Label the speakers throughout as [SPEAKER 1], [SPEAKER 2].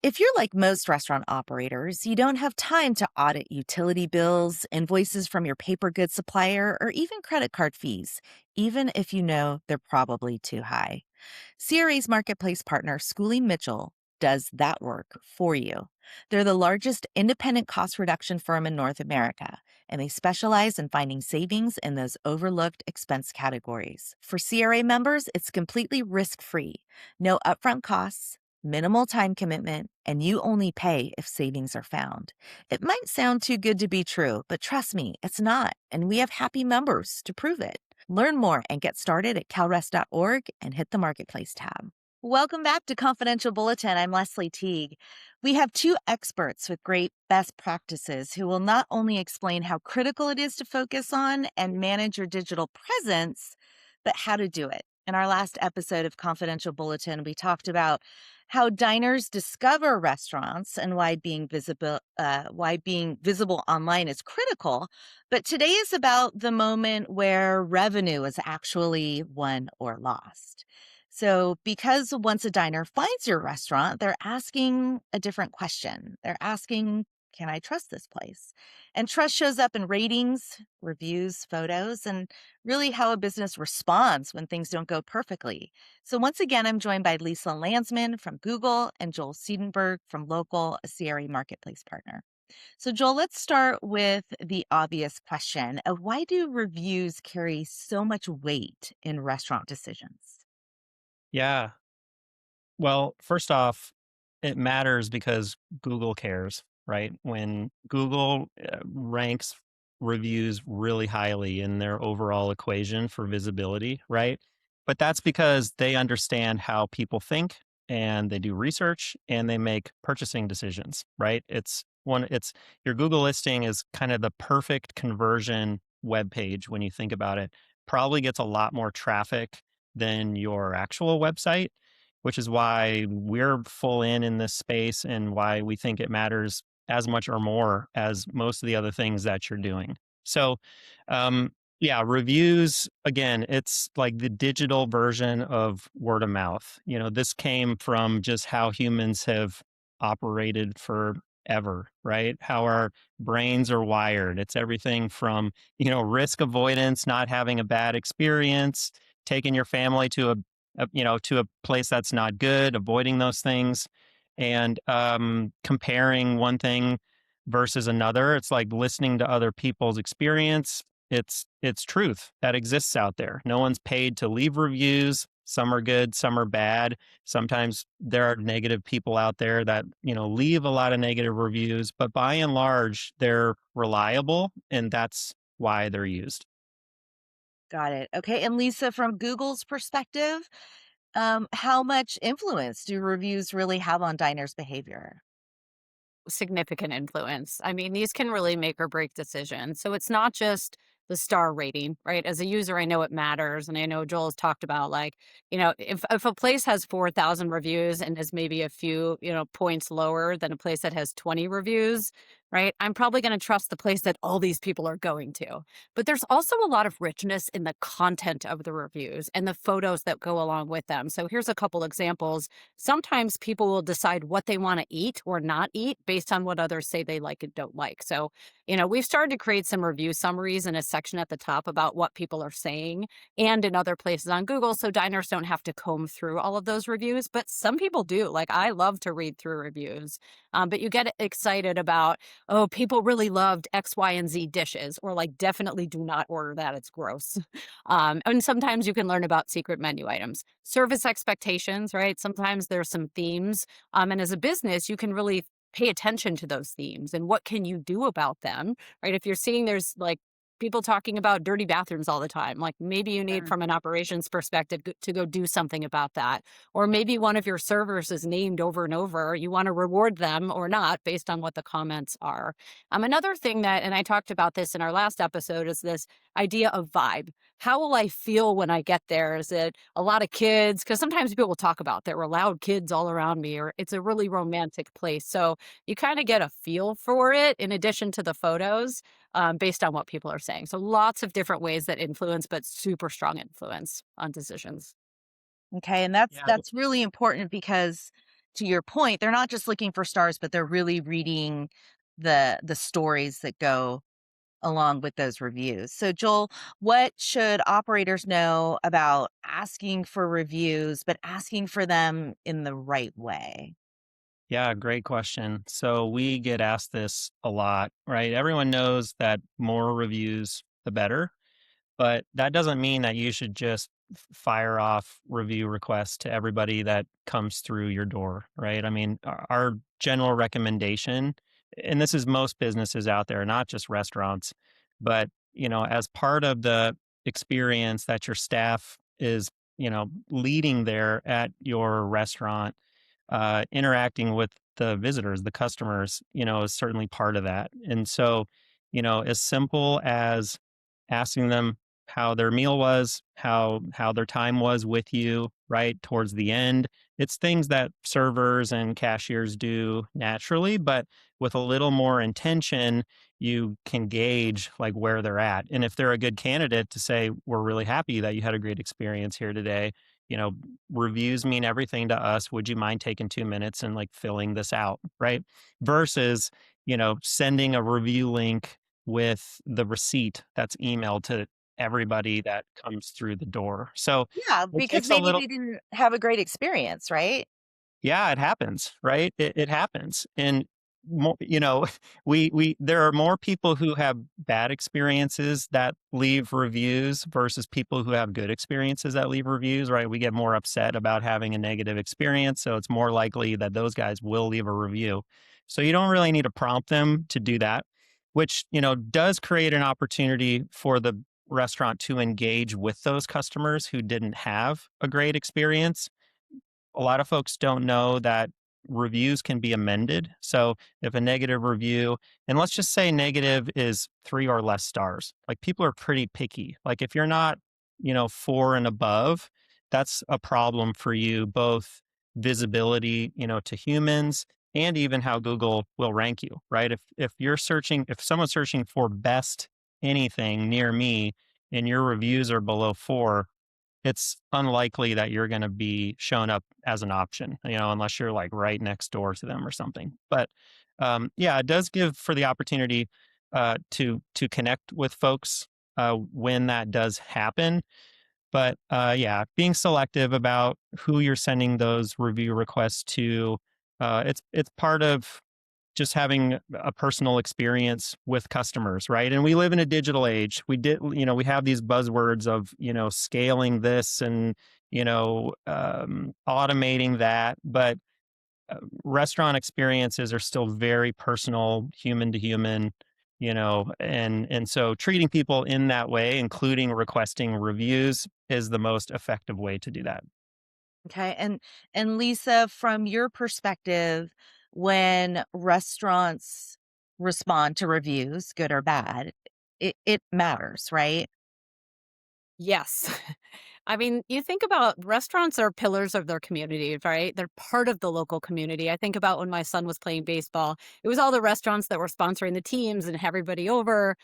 [SPEAKER 1] If you're like most restaurant operators, you don't have time to audit utility bills, invoices from your paper goods supplier, or even credit card fees, even if you know they're probably too high. CRA's marketplace partner, Schooling Mitchell, does that work for you. They're the largest independent cost reduction firm in North America, and they specialize in finding savings in those overlooked expense categories. For CRA members, it's completely risk free, no upfront costs, minimal time commitment, and you only pay if savings are found. It might sound too good to be true, but trust me, it's not, and we have happy members to prove it. Learn more and get started at calrest.org and hit the Marketplace tab. Welcome back to Confidential Bulletin. I'm Leslie Teague. We have two experts with great best practices who will not only explain how critical it is to focus on and manage your digital presence, but how to do it. In our last episode of Confidential Bulletin, we talked about how diners discover restaurants and why being visible online is critical. But today is about the moment where revenue is actually won or lost. So, because once a diner finds your restaurant, they're asking a different question. They're asking, can I trust this place? And trust shows up in ratings, reviews, photos, and really how a business responds when things don't go perfectly. So, once again, I'm joined by Lisa Landsman from Google and Joel Seidenberg from Locl, a CRE marketplace partner. So, Joel, let's start with the obvious question of why do reviews carry so much weight in restaurant decisions?
[SPEAKER 2] Yeah. Well, first off, it matters because Google cares, right? When Google ranks reviews really highly in their overall equation for visibility, right? But that's because they understand how people think and they do research and they make purchasing decisions, right? It's your Google listing is kind of the perfect conversion web page when you think about it. Probably gets a lot more traffic than your actual website, which is why we're full in this space and why we think it matters as much or more as most of the other things that you're doing. So, um, yeah, reviews, again, it's like the digital version of word of mouth. This came from just how humans have operated forever, right? How our brains are wired. It's everything from, risk avoidance, not having a bad experience, taking your family to a place that's not good, avoiding those things, and comparing one thing versus another. It's like listening to other people's experience. It's truth that exists out there. No one's paid to leave reviews. Some are good, some are bad. Sometimes there are negative people out there that leave a lot of negative reviews, but by and large, they're reliable, and that's why they're used.
[SPEAKER 1] Got it. Okay. And Lisa, from Google's perspective, how much influence do reviews really have on diners' behavior?
[SPEAKER 3] Significant influence. I mean, these can really make or break decisions. So it's not just the star rating, right? As a user, I know it matters. And I know Joel has talked about like, if a place has 4,000 reviews and is maybe a few, points lower than a place that has 20 reviews, right? I'm probably going to trust the place that all these people are going to. But there's also a lot of richness in the content of the reviews and the photos that go along with them. So here's a couple examples. Sometimes people will decide what they want to eat or not eat based on what others say they like and don't like. So, we've started to create some review summaries in a section at the top about what people are saying and in other places on Google. So diners don't have to comb through all of those reviews, but some people do. Like I love to read through reviews. But you get excited about, oh, people really loved X, Y, and Z dishes, or like definitely do not order that. It's gross. And sometimes you can learn about secret menu items, service expectations, right? Sometimes there's some themes. And as a business, you can really pay attention to those themes and what can you do about them, right? If you're seeing there's like people talking about dirty bathrooms all the time, like maybe you need
[SPEAKER 1] Sure.
[SPEAKER 3] from an operations perspective to go do something about that. Or maybe one of your servers is named over and over. You want to reward them or not based on what the comments are. Another thing that, and I talked about this in our last episode, is this idea of vibe. How will I feel when I get there? Is it a lot of kids? Because sometimes people will talk about there were loud kids all around me, or it's a really romantic place. So you kind of get a feel for it in addition to the photos based on what people are saying. So lots of different ways that influence, but super strong influence on decisions.
[SPEAKER 1] Okay. And that's
[SPEAKER 2] Yeah.
[SPEAKER 1] that's really important because to your point, they're not just looking for stars, but they're really reading the stories that go along with those reviews. So, Joel, what should operators know about asking for reviews, but asking for them in the right way?
[SPEAKER 2] Yeah, great question. So we get asked this a lot, right? Everyone knows that more reviews, the better. But that doesn't mean that you should just fire off review requests to everybody that comes through your door, right? I mean, our general recommendation, and this is most businesses out there, not just restaurants, but as part of the experience that your staff is, leading there at your restaurant, interacting with the visitors, the customers, is certainly part of that. And so, as simple as asking them how their meal was, how their time was with you, right, towards the end. It's things that servers and cashiers do naturally, but with a little more intention, you can gauge like where they're at. And if they're a good candidate to say, we're really happy that you had a great experience here today, you know, reviews mean everything to us. Would you mind taking 2 minutes and like filling this out? Right. Versus, sending a review link with the receipt that's emailed to everybody that comes through the door. So
[SPEAKER 1] Yeah,
[SPEAKER 2] it
[SPEAKER 1] because
[SPEAKER 2] takes a
[SPEAKER 1] maybe
[SPEAKER 2] little.
[SPEAKER 1] they didn't have a great experience, right?
[SPEAKER 2] Yeah, it happens, right? It happens, and we there are more people who have bad experiences that leave reviews versus people who have good experiences that leave reviews, right? We get more upset about having a negative experience, so it's more likely that those guys will leave a review. So you don't really need to prompt them to do that, which does create an opportunity for the restaurant to engage with those customers who didn't have a great experience. A lot of folks don't know that reviews can be amended. So if a negative review, and let's just say negative is 3 or less stars, like people are pretty picky. Like if you're not, 4 and above, that's a problem for you, both visibility, to humans and even how Google will rank you, right? If someone's searching for best anything near me and your reviews are below 4, it's unlikely that you're going to be shown up as an option, unless you're like right next door to them or something. But yeah, it does give for the opportunity to connect with folks when that does happen. But yeah, being selective about who you're sending those review requests to, it's part of just having a personal experience with customers, right? And we live in a digital age. We have these buzzwords of, scaling this and, automating that. But restaurant experiences are still very personal, human to human, and so treating people in that way, including requesting reviews, is the most effective way to do that.
[SPEAKER 1] Okay. And Lisa, from your perspective, when restaurants respond to reviews, good or bad, it matters, right?
[SPEAKER 3] Yes. I mean, you think about restaurants are pillars of their community, right? They're part of the local community. I think about when my son was playing baseball, it was all the restaurants that were sponsoring the teams and everybody over,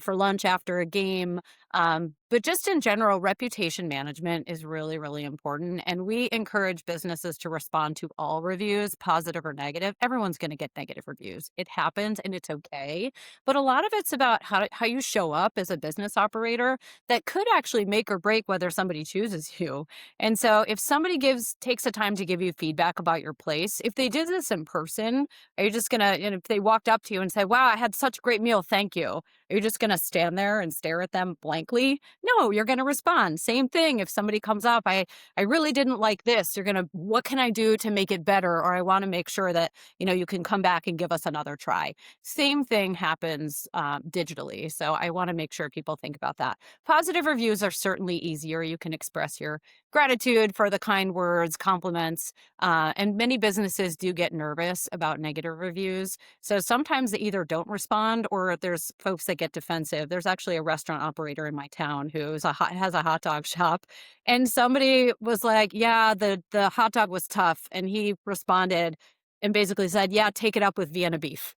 [SPEAKER 3] for lunch after a game. But just in general, reputation management is really, really important. And we encourage businesses to respond to all reviews, positive or negative. Everyone's going to get negative reviews. It happens and it's okay. But a lot of it's about how you show up as a business operator that could actually make or break whether somebody chooses you. And so if somebody takes the time to give you feedback about your place, if they did this in person, are you just gonna, if they walked up to you and said, "Wow, I had such a great meal, thank you." Are you just gonna stand there and stare at them blankly? No, you're gonna respond. Same thing if somebody comes up, I really didn't like this. You're gonna, what can I do to make it better? Or I want to make sure that, you can come back and give us another try. Same thing happens digitally. So I want to make sure people think about that. Positive reviews are certainly easier. You can express your gratitude for the kind words, compliments, and many businesses do get nervous about negative reviews. So sometimes they either don't respond or there's folks that get defensive. There's actually a restaurant operator in my town has a hot dog shop, and somebody was like, "Yeah, the hot dog was tough," and he responded and basically said, "Yeah, take it up with Vienna beef.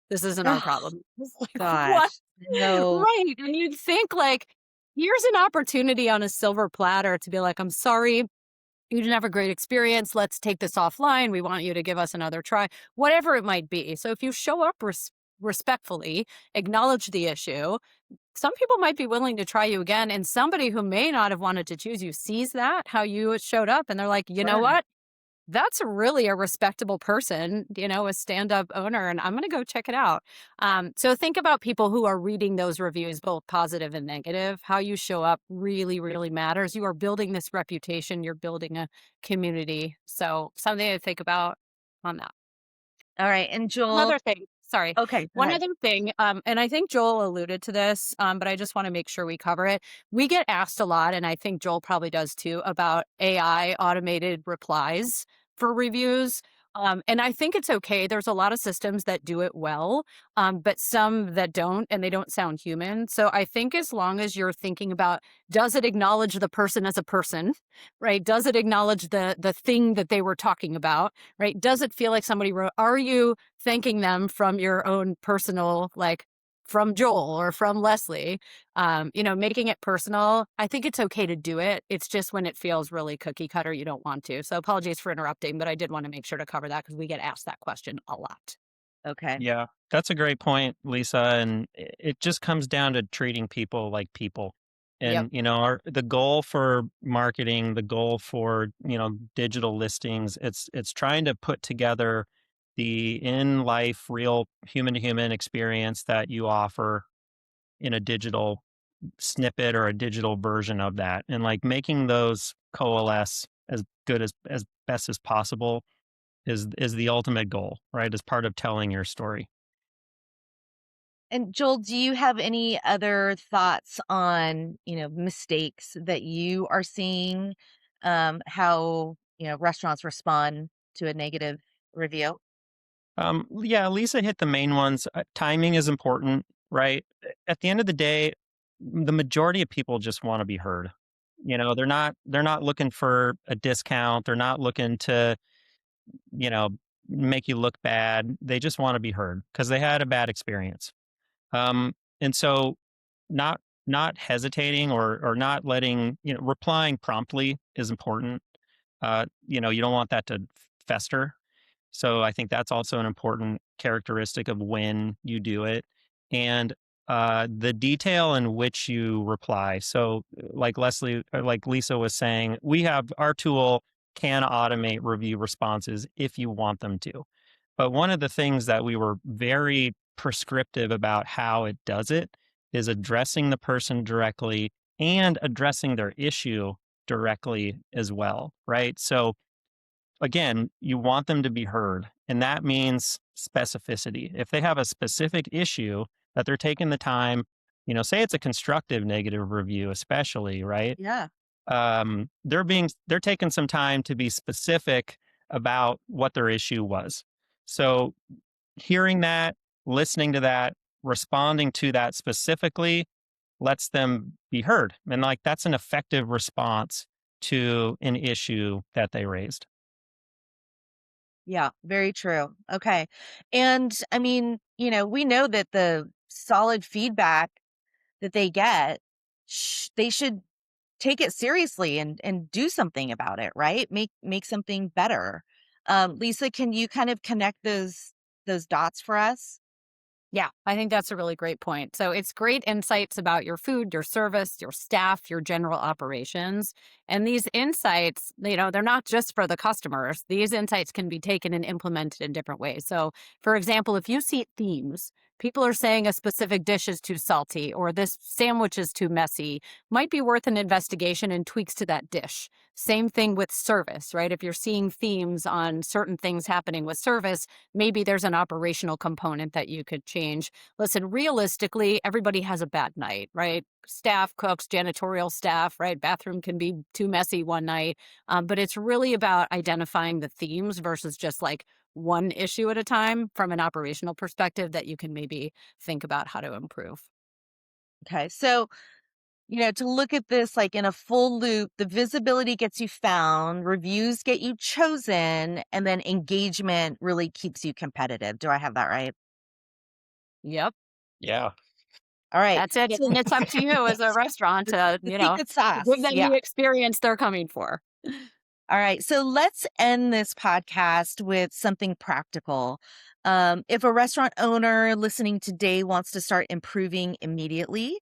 [SPEAKER 3] This isn't our
[SPEAKER 1] Oh,
[SPEAKER 3] problem." It's like, what?
[SPEAKER 1] gosh. No.
[SPEAKER 3] Right. And you'd think like, here's an opportunity on a silver platter to be like, "I'm sorry. you didn't have a great experience. Let's take this offline. We want you to give us another try, whatever it might be. So if you show up respectfully, acknowledge the issue, some people might be willing to try you again. And somebody who may not have wanted to choose you sees that, how you showed up, and they're like, you know
[SPEAKER 1] Sure.
[SPEAKER 3] what? That's really a respectable person, a stand-up owner, and I'm gonna go check it out. So think about people who are reading those reviews, both positive and negative. How you show up really, really matters. You are building this reputation, you're building a community. So something to think about on that.
[SPEAKER 1] All right. And Joel,
[SPEAKER 3] Another thing, sorry.
[SPEAKER 1] okay, go
[SPEAKER 3] One
[SPEAKER 1] ahead.
[SPEAKER 3] other thing, and I think Joel alluded to this, but I just want to make sure we cover it. We get asked a lot, and I think Joel probably does too, about AI automated replies for reviews. And I think it's okay. There's a lot of systems that do it well, but some that don't, and they don't sound human. So I think as long as you're thinking about, does it acknowledge the person as a person, right? Does it acknowledge the thing that they were talking about? Right? Does it feel like somebody wrote, are you thanking them from your own personal, like from Joel or from Leslie? Making it personal. I think it's okay to do it. It's just when it feels really cookie cutter, you don't want to. So apologies for interrupting, but I did want to make sure to cover that because we get asked that question a lot.
[SPEAKER 1] Okay.
[SPEAKER 2] Yeah, that's a great point, Lisa. And it just comes down to treating people like people.
[SPEAKER 3] Yep.
[SPEAKER 2] And, the goal for marketing, the goal for, digital listings, it's trying to put together the in life, real human to human experience that you offer in a digital snippet or a digital version of that. And like making those coalesce as good as best as possible is the ultimate goal, right? As part of telling your story.
[SPEAKER 1] And Joel, do you have any other thoughts on, mistakes that you are seeing, how, restaurants respond to a negative review?
[SPEAKER 2] Yeah, Lisa hit the main ones. Timing is important, right? At the end of the day, the majority of people just want to be heard. They're not looking for a discount. They're not looking to, you know, make you look bad. They just want to be heard because they had a bad experience. And so not not hesitating or not letting, replying promptly is important. You don't want that to fester. So I think that's also an important characteristic of when you do it. And the detail in which you reply. So, like Lisa was saying, we have our tool can automate review responses if you want them to. But one of the things that we were very prescriptive about how it does it is addressing the person directly and addressing their issue directly as well, right? So again, you want them to be heard, and that means specificity. If they have a specific issue that they're taking the time, say it's a constructive negative review, especially, right?
[SPEAKER 1] Yeah.
[SPEAKER 2] They're taking some time to be specific about what their issue was. So hearing that, listening to that, responding to that specifically lets them be heard. And like that's an effective response to an issue that they raised.
[SPEAKER 1] Yeah, very true. Okay. And I mean, we know that the solid feedback that they get, they should take it seriously and do something about it, right? Make something better. Lisa, can you kind of connect those dots for us?
[SPEAKER 3] Yeah, I think that's a really great point. So it's great insights about your food, your service, your staff, your general operations. And these insights, they're not just for the customers. These insights can be taken and implemented in different ways. So, for example, if you see themes, people are saying a specific dish is too salty or this sandwich is too messy, might be worth an investigation and tweaks to that dish. Same thing with service, right? If you're seeing themes on certain things happening with service, maybe there's an operational component that you could change. Listen, realistically, everybody has a bad night, right? Staff, cooks, janitorial staff, right? Bathroom can be too messy one night. But it's really about identifying the themes versus just like one issue at a time from an operational perspective that you can maybe think about how to improve.
[SPEAKER 1] Okay. So, to look at this like in a full loop, the visibility gets you found, reviews get you chosen, and then engagement really keeps you competitive. Do I have that right?
[SPEAKER 3] Yep.
[SPEAKER 2] Yeah.
[SPEAKER 1] All right.
[SPEAKER 3] That's it.
[SPEAKER 1] So
[SPEAKER 3] And it's up to you as a restaurant
[SPEAKER 1] the,
[SPEAKER 3] to,
[SPEAKER 1] the secret
[SPEAKER 3] give
[SPEAKER 1] sauce.
[SPEAKER 3] them
[SPEAKER 1] Yeah.
[SPEAKER 3] the experience they're coming for.
[SPEAKER 1] All right. So let's end this podcast with something practical. If a restaurant owner listening today wants to start improving immediately,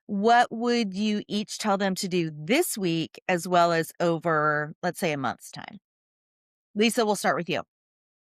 [SPEAKER 1] what would you each tell them to do this week as well as over, let's say, a month's time? Lisa, we'll start with you.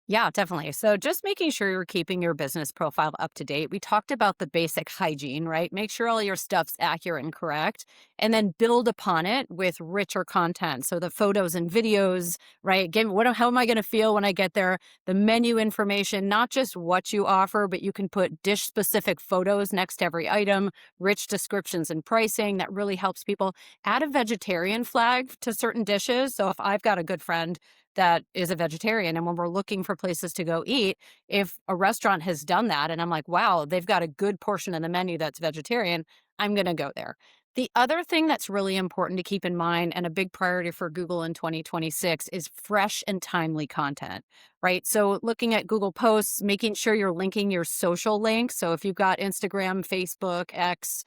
[SPEAKER 3] Yeah, definitely. So just making sure you're keeping your business profile up to date. We talked about the basic hygiene, right? Make sure all your stuff's accurate and correct, and then build upon it with richer content. So the photos and videos, right? How am I going to feel when I get there? The menu information, not just what you offer, but you can put dish specific photos next to every item, rich descriptions and pricing. That really helps people. Add a vegetarian flag to certain dishes. So if I've got a good friend that is a vegetarian. And when we're looking for places to go eat, if a restaurant has done that and I'm like, wow, they've got a good portion of the menu that's vegetarian, I'm going to go there. The other thing that's really important to keep in mind and a big priority for Google in 2026 is fresh and timely content, right? So looking at Google Posts, making sure you're linking your social links. So if you've got Instagram, Facebook, X,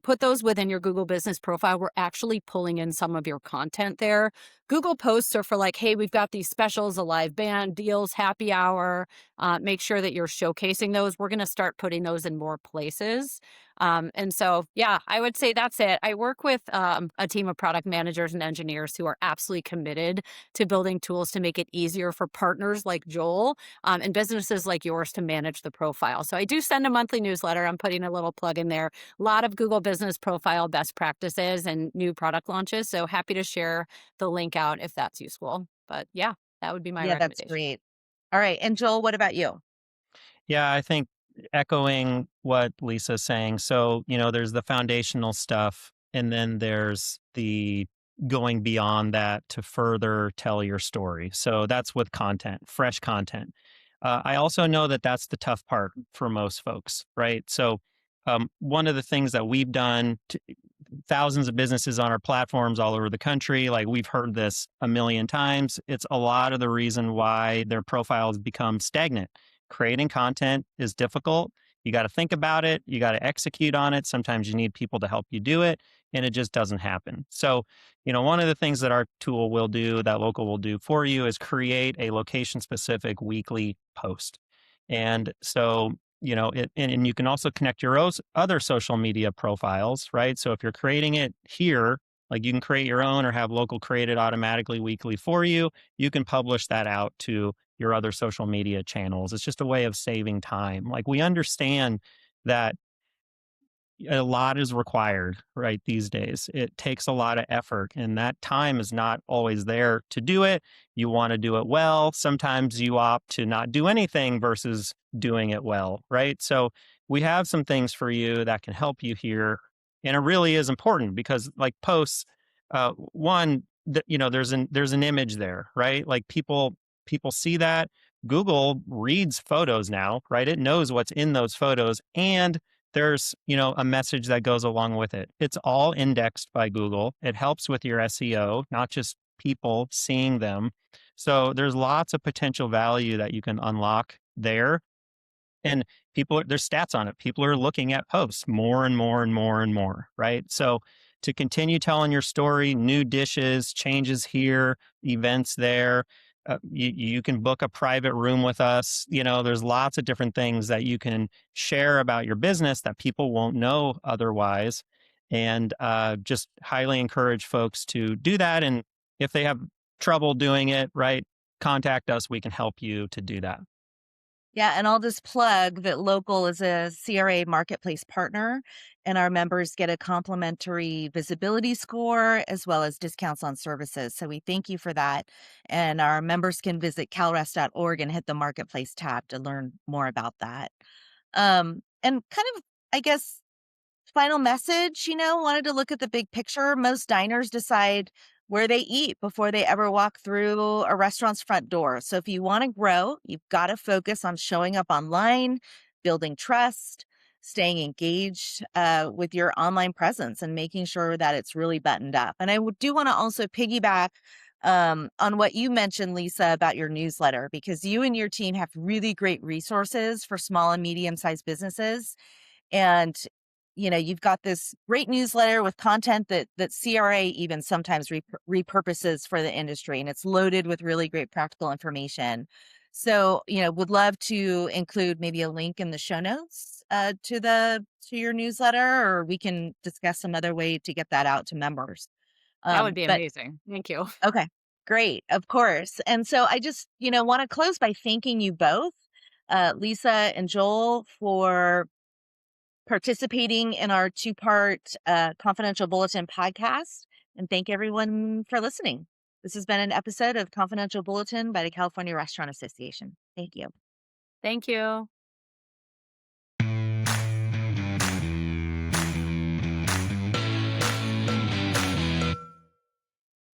[SPEAKER 3] put those within your Google business profile. We're actually pulling in some of your content there. Google Posts are for like, hey, we've got these specials, a live band, deals, happy hour. Make sure that you're showcasing those. We're going to start putting those in more places. And so, yeah, I would say that's it. I work with a team of product managers and engineers who are absolutely committed to building tools to make it easier for partners like Joel and businesses like yours to manage the profile. So I do send a monthly newsletter. I'm putting a little plug in there. A lot of Google business profile best practices and new product launches. So happy to share the link out if that's useful. But yeah, that would be my
[SPEAKER 1] Yeah, that's
[SPEAKER 3] recommendation.
[SPEAKER 1] great. All right. And Joel, what about you?
[SPEAKER 2] Yeah, I think echoing what Lisa's saying. So, there's the foundational stuff, and then there's the going beyond that to further tell your story. So that's with content, fresh content. I also know that that's the tough part for most folks, right? So, one of the things that we've done, thousands of businesses on our platforms all over the country, like we've heard this a million times. It's a lot of the reason why their profiles become stagnant. Creating content is difficult. You got to think about it. You got to execute on it. Sometimes you need people to help you do it, and it just doesn't happen. So, one of the things that our tool will do, that Locl will do for you, is create a location specific weekly post. And so, and you can also connect your other social media profiles, right? So if you're creating it here, like you can create your own or have Locl create it automatically weekly for you. You can publish that out to your other social media channels. It's just a way of saving time. Like we understand that a lot is required, right, these days. It takes a lot of effort, and that time is not always there to do it. You want to do it well. Sometimes you opt to not do anything versus doing it well, right? So we have some things for you that can help you here. And it really is important because like posts, one, there's an image there, right? Like people see that. Google reads photos now, right? It knows what's in those photos, and there's a message that goes along with it. It's all indexed by Google. It helps with your SEO, not just people seeing them. So there's lots of potential value that you can unlock there. And there's stats on it. People are looking at posts more and more and more and more, right? So to continue telling your story, new dishes, changes here, events there, you can book a private room with us. There's lots of different things that you can share about your business that people won't know otherwise. And just highly encourage folks to do that. And if they have trouble doing it, right, contact us. We can help you to do that.
[SPEAKER 1] Yeah, and I'll just plug that Locl is a CRA marketplace partner, and our members get a complimentary visibility score as well as discounts on services. So we thank you for that. And our members can visit calrest.org and hit the marketplace tab to learn more about that. And kind of, I guess, final message, wanted to look at the big picture. Most diners decide where they eat before they ever walk through a restaurant's front door. So if you want to grow, you've got to focus on showing up online, building trust, staying engaged with your online presence, and making sure that it's really buttoned up. And do want to also piggyback on what you mentioned, Lisa, about your newsletter, because you and your team have really great resources for small and medium-sized businesses. And you've got this great newsletter with content that CRA even sometimes repurposes for the industry, and it's loaded with really great practical information. So, would love to include maybe a link in the show notes to your newsletter, or we can discuss some other way to get that out to members.
[SPEAKER 3] That would be
[SPEAKER 1] But
[SPEAKER 3] amazing. Thank you.
[SPEAKER 1] okay, great, of course. And so I just, want to close by thanking you both, Lisa and Joel, for participating in our two-part Confidential Bulletin podcast, and thank everyone for listening. This has been an episode of Confidential Bulletin by the California Restaurant Association. Thank you.
[SPEAKER 3] Thank you.